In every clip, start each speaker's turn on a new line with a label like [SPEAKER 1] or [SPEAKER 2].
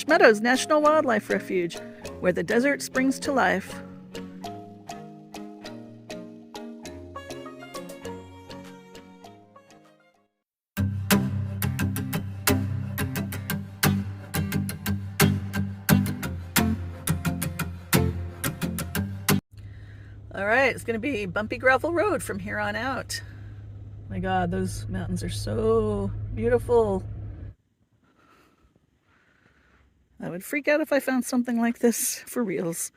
[SPEAKER 1] Meadows National Wildlife Refuge, where the desert springs to life. All right, it's going to be bumpy gravel road from here on out. My God, those mountains are so beautiful. I would freak out if I found something like this for reals.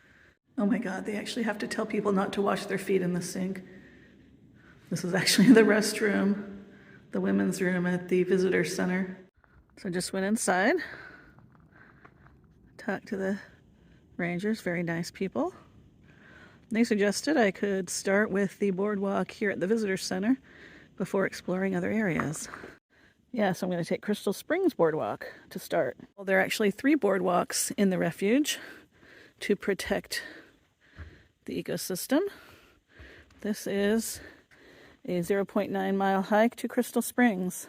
[SPEAKER 1] Oh my God, they actually have to tell people not to wash their feet in the sink. This is actually the restroom, the women's room at the visitor center. So I just went inside, talked to the rangers, very nice people. They suggested I could start with the boardwalk here at the visitor center before exploring other areas. Yeah, so I'm going to take Crystal Springs Boardwalk to start. Well, there are actually 3 boardwalks in the refuge to protect the ecosystem. This is a 0.9 mile hike to Crystal Springs.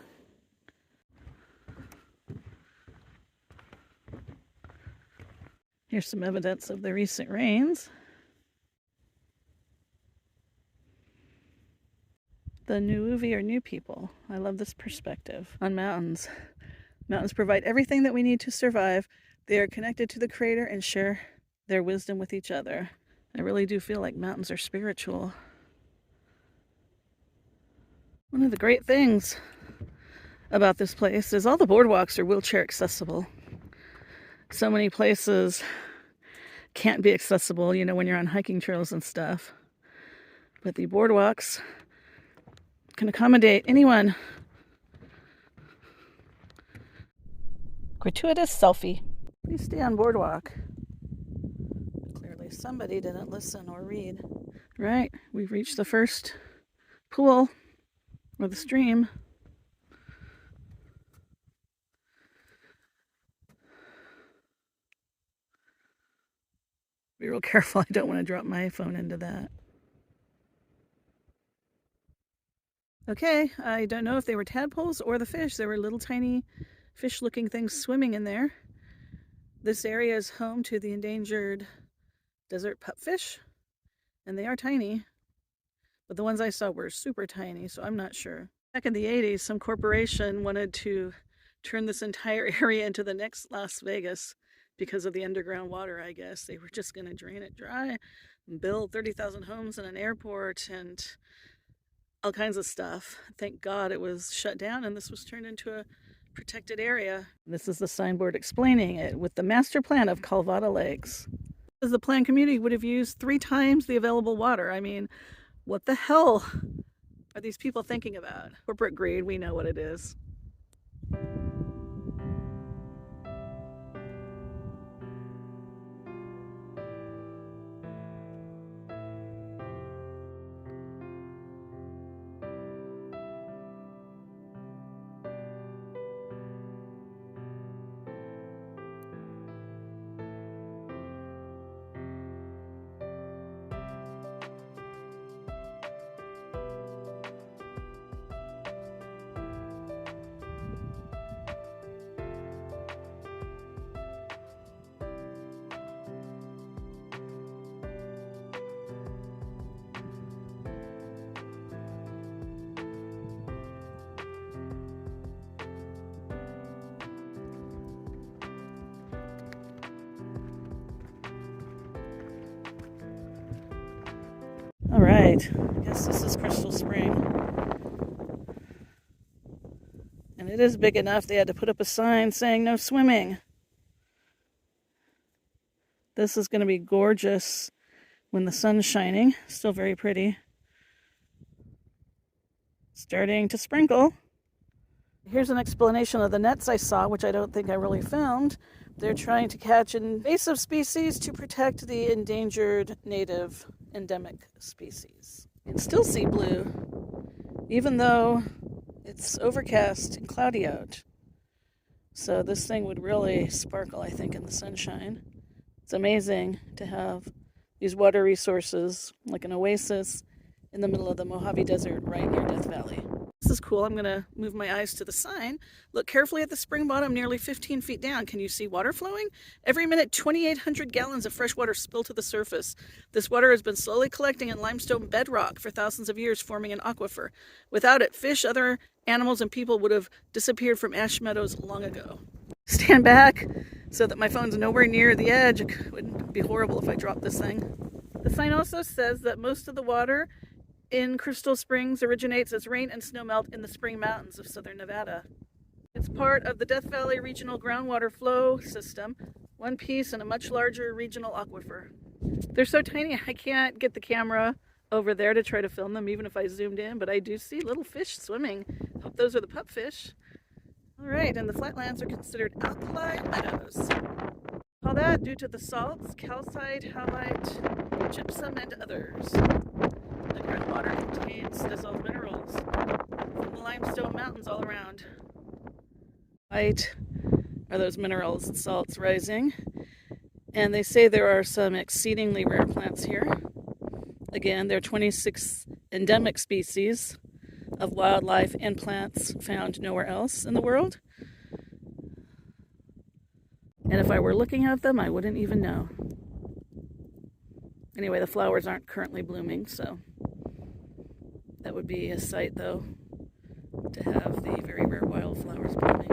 [SPEAKER 1] Here's some evidence of the recent rains. The Nuuvi are new people. I love this perspective on mountains. Mountains provide everything that we need to survive. They are connected to the Creator and share their wisdom with each other. I really do feel like mountains are spiritual. One of the great things about this place is all the boardwalks are wheelchair accessible. So many places can't be accessible, you know, when you're on hiking trails and stuff. But the boardwalks can accommodate anyone. Gratuitous selfie. Please stay on boardwalk. Clearly somebody didn't listen or read. Right, we've reached the first pool or the stream. Be real careful, I don't want to drop my phone into that. Okay, I don't know if they were tadpoles or the fish. There were little tiny fish-looking things swimming in there. This area is home to the endangered desert pupfish, and they are tiny. But the ones I saw were super tiny, so I'm not sure. Back in the 80s, some corporation wanted to turn this entire area into the next Las Vegas because of the underground water, I guess. They were just going to drain it dry and build 30,000 homes and an airport and all kinds of stuff. Thank God it was shut down and this was turned into a protected area. This is the signboard explaining it with the master plan of Calvada Lakes. The planned community would have used 3 times the available water. I mean, what the hell are these people thinking about? Corporate greed, we know what it is. All right, I guess this is Crystal Spring. And it is big enough they had to put up a sign saying no swimming. This is going to be gorgeous when the sun's shining. Still very pretty. Starting to sprinkle. Here's an explanation of the nets I saw, which I don't think I really found. They're trying to catch invasive species to protect the endangered native endemic species. You can still see blue, even though it's overcast and cloudy out. So this thing would really sparkle, I think, in the sunshine. It's amazing to have these water resources, like an oasis, in the middle of the Mojave Desert right near Death Valley. this is cool. I'm going to move my eyes to the sign. Look carefully at the spring bottom nearly 15 feet down. Can you see water flowing? Every minute, 2,800 gallons of fresh water spill to the surface. This water has been slowly collecting in limestone bedrock for thousands of years, forming an aquifer. Without it, fish, other animals, and people would have disappeared from Ash Meadows long ago. Stand back so that my phone's nowhere near the edge. It would be horrible if I dropped this thing. The sign also says that most of the water in Crystal Springs originates as rain and snowmelt in the spring mountains of southern Nevada. It's part of the Death Valley Regional Groundwater Flow System, one piece in a much larger regional aquifer. They're so tiny I can't get the camera over there to try to film them even if I zoomed in, but I do see little fish swimming. Hope those are the pupfish. All right, and the flatlands are considered alkali meadows. All that due to the salts, calcite, halite, gypsum, and others. The groundwater contains dissolved minerals from the limestone mountains all around. Light are those minerals and salts rising, and they say there are some exceedingly rare plants here. Again, there are 26 endemic species of wildlife and plants found nowhere else in the world. And if I were looking at them, I wouldn't even know. Anyway, the flowers aren't currently blooming, so that would be a sight, though, to have the very rare wildflowers blooming.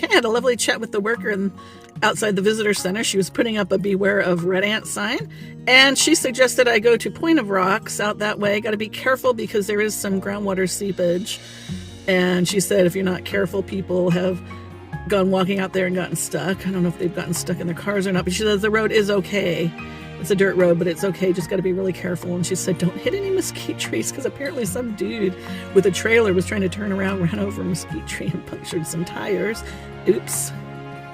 [SPEAKER 1] I had a lovely chat with the worker outside the visitor center. She was putting up a beware of red ant sign, and she suggested I go to Point of Rocks out that way. Got to be careful because there is some groundwater seepage, and she said if you're not careful, people have gone walking out there and gotten stuck. I don't know if they've gotten stuck in their cars or not, but she says the road is okay. It's a dirt road, but it's okay. Just got to be really careful. And she said, don't hit any mesquite trees, because apparently some dude with a trailer was trying to turn around, ran over a mesquite tree and punctured some tires. Oops.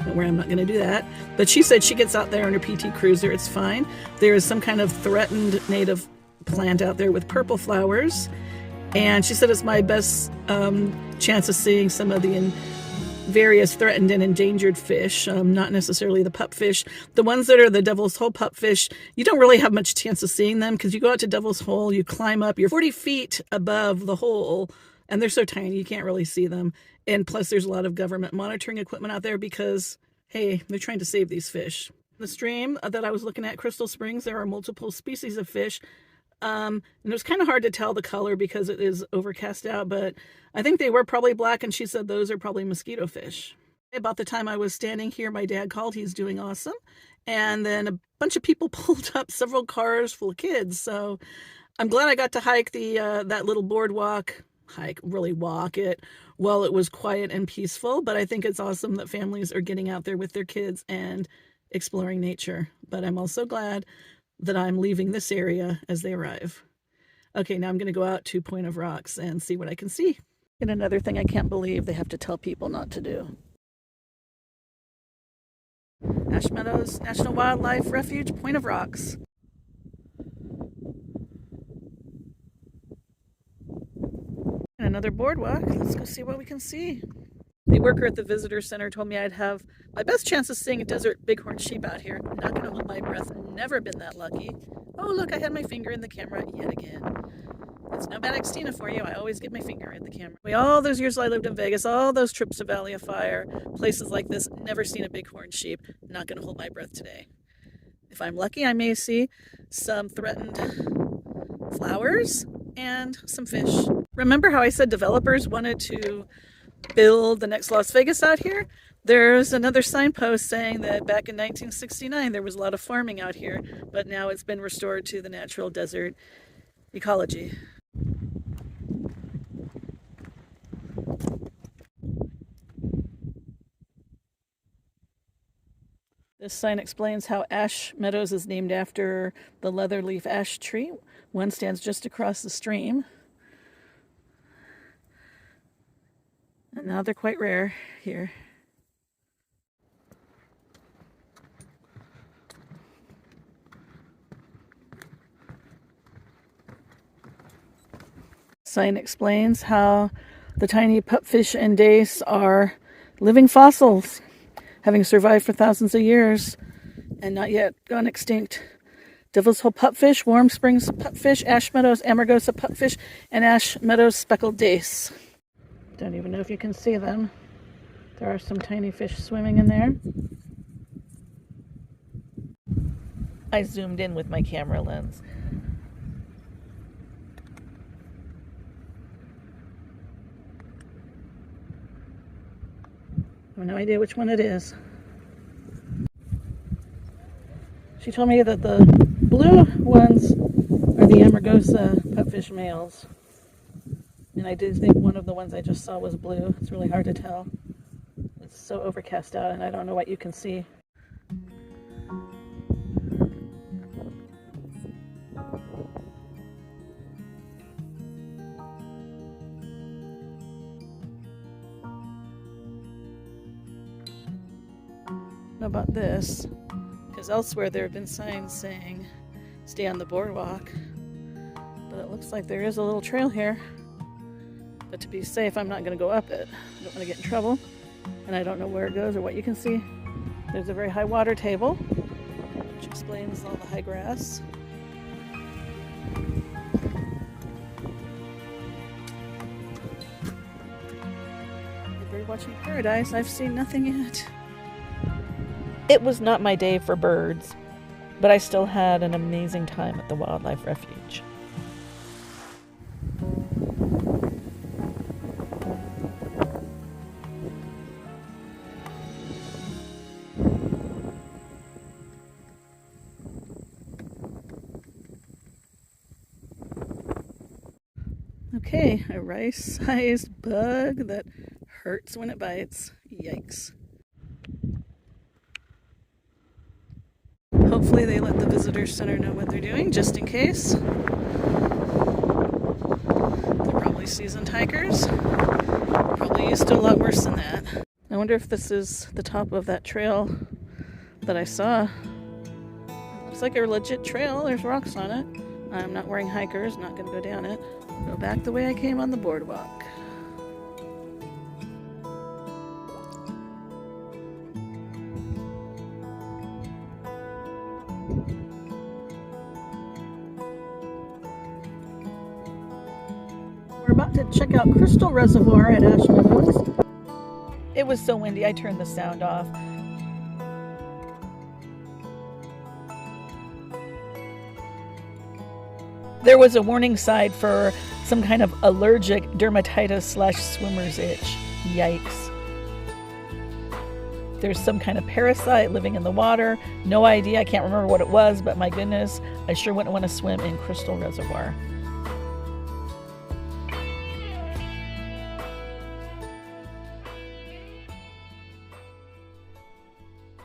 [SPEAKER 1] Don't worry, I'm not going to do that. But she said she gets out there in her PT Cruiser. It's fine. There is some kind of threatened native plant out there with purple flowers. And she said it's my best chance of seeing some of the various threatened and endangered fish, not necessarily the pupfish. The ones that are the Devil's Hole pupfish, you don't really have much chance of seeing them because you go out to Devil's Hole, you climb up, you're 40 feet above the hole, and they're so tiny you can't really see them. And plus there's a lot of government monitoring equipment out there because, hey, they're trying to save these fish. The stream that I was looking at, Crystal Springs, there are multiple species of fish. And it was kind of hard to tell the color because it is overcast out, but I think they were probably black, and she said those are probably mosquito fish. About the time I was standing here, my dad called. He's doing awesome. And then a bunch of people pulled up, several cars full of kids. So I'm glad I got to hike that little boardwalk, really walk it while it was quiet and peaceful. But I think it's awesome that families are getting out there with their kids and exploring nature. But I'm also glad that I'm leaving this area as they arrive. Okay, now I'm going to go out to Point of Rocks and see what I can see. And another thing I can't believe they have to tell people not to do. Ash Meadows National Wildlife Refuge, Point of Rocks. And another boardwalk. Let's go see what we can see. The worker at the visitor center told me I'd have my best chance of seeing a desert bighorn sheep out here. I'm not going to hold my breath. Never been that lucky. Oh, look, I had my finger in the camera yet again. It's nomadic Stina for you. I always get my finger in the camera. All those years I lived in Vegas, all those trips to Valley of Fire, places like this, never seen a bighorn sheep. Not going to hold my breath today. If I'm lucky, I may see some threatened flowers and some fish. Remember how I said developers wanted to build the next Las Vegas out here? There's another signpost saying that back in 1969 there was a lot of farming out here, but now it's been restored to the natural desert ecology. This sign explains how Ash Meadows is named after the leatherleaf ash tree. One stands just across the stream. And now they're quite rare here. Sign explains how The tiny pupfish and dace are living fossils, having survived for thousands of years and not yet gone extinct. Devil's Hole pupfish, Warm Springs pupfish, Ash Meadows Amargosa pupfish, and Ash Meadows speckled dace. Don't even know if you can see them. There are some tiny fish swimming in there. I zoomed in with my camera lens. I have no idea which one it is. She told me that the blue ones are the Amargosa pupfish males. And I did think one of the ones I just saw was blue. It's really hard to tell. It's so overcast out and I don't know what you can see. How about this? Because elsewhere there have been signs saying stay on the boardwalk, but it looks like there is a little trail here. But to be safe, I'm not going to go up it. I don't want to get in trouble, and I don't know where it goes or what you can see. There's a very high water table, which explains all the high grass. Bird watching paradise. I've seen nothing yet. It was not my day for birds, but I still had an amazing time at the wildlife refuge. Okay, a rice-sized bug that hurts when it bites. Yikes. Hopefully they let the visitor center know what they're doing, just in case. They're probably seasoned hikers. Probably used to a lot worse than that. I wonder if this is the top of that trail that I saw. Looks like a legit trail. There's rocks on it. I'm not wearing hikers, not going to go down it. Go back the way I came on the boardwalk. We're about to check out Crystal Reservoir at Ash Meadows. It was so windy, I turned the sound off. There was a warning sign for some kind of allergic dermatitis / swimmer's itch. Yikes. There's some kind of parasite living in the water. No idea, I can't remember what it was, but my goodness, I sure wouldn't want to swim in Crystal Reservoir.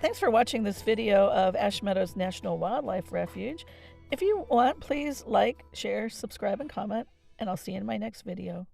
[SPEAKER 1] Thanks for watching this video of Ash Meadows National Wildlife Refuge. If you want, please like, share, subscribe, and comment, and I'll see you in my next video.